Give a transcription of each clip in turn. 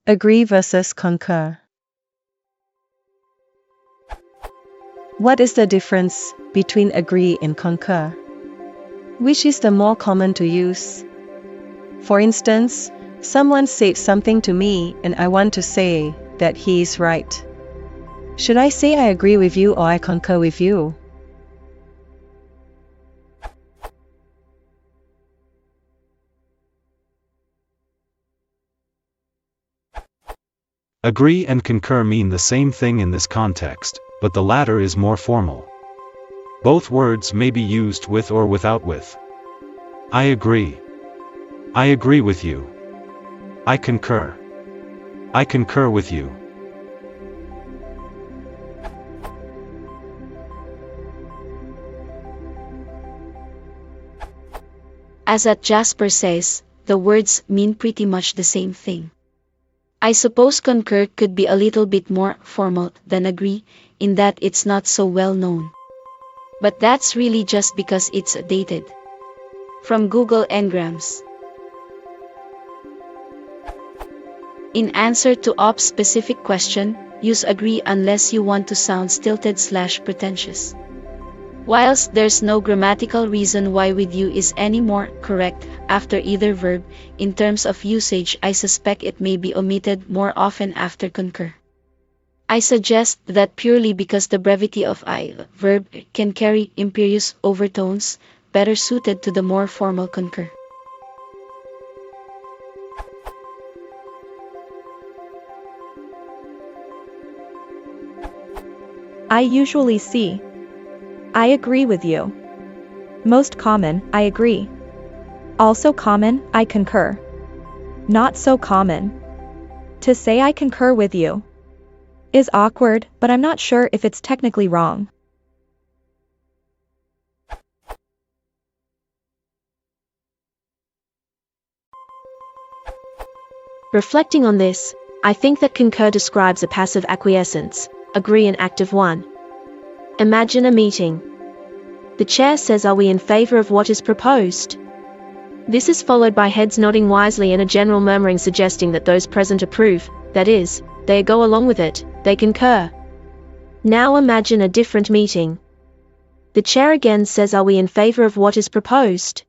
Agree versus concur. What is the difference between agree and concur? Which is the more common to use? For instance, someone said something to me and I want to say that he is right. Should I say I agree with you or I concur with you? Agree and concur mean the same thing in this context, but the latter is more formal. Both words may be used with or without with. I agree. I agree with you. I concur. I concur with you. As at Jasper says, the words mean pretty much the same thing. I suppose concur could be a little bit more formal than agree, in that it's not so well known. But that's really just because it's dated. From Google Ngrams. In answer to Op's specific question, use agree unless you want to sound stilted/pretentious. Whilst there's no grammatical reason why with you is any more correct after either verb, in terms of usage I suspect it may be omitted more often after concur. I suggest that purely because the brevity of I verb can carry imperious overtones, better suited to the more formal concur. I usually see. I agree with you. Most common, I agree. Also common, I concur. Not so common. To say I concur with you is awkward, but I'm not sure if it's technically wrong. Reflecting on this, I think that concur describes a passive acquiescence, agree an active one. Imagine a meeting. The chair says, "Are we in favor of what is proposed?" This is followed by heads nodding wisely and a general murmuring suggesting that those present approve, that is, they go along with it, they concur. Now imagine a different meeting. The chair again says, "Are we in favor of what is proposed?"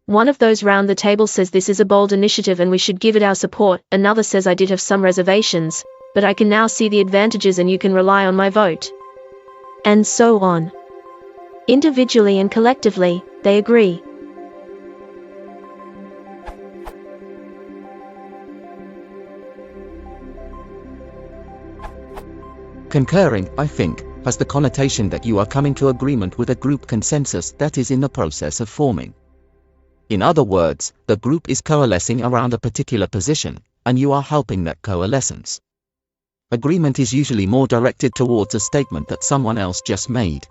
One of those round the table says, "This is a bold initiative and we should give it our support." Another says, "I did have some reservations, but I can now see the advantages and you can rely on my vote." And so on. Individually and collectively, they agree. Concurring, I think, has the connotation that you are coming to agreement with a group consensus that is in the process of forming. In other words, the group is coalescing around a particular position, and you are helping that coalescence. Agreement is usually more directed towards a statement that someone else just made.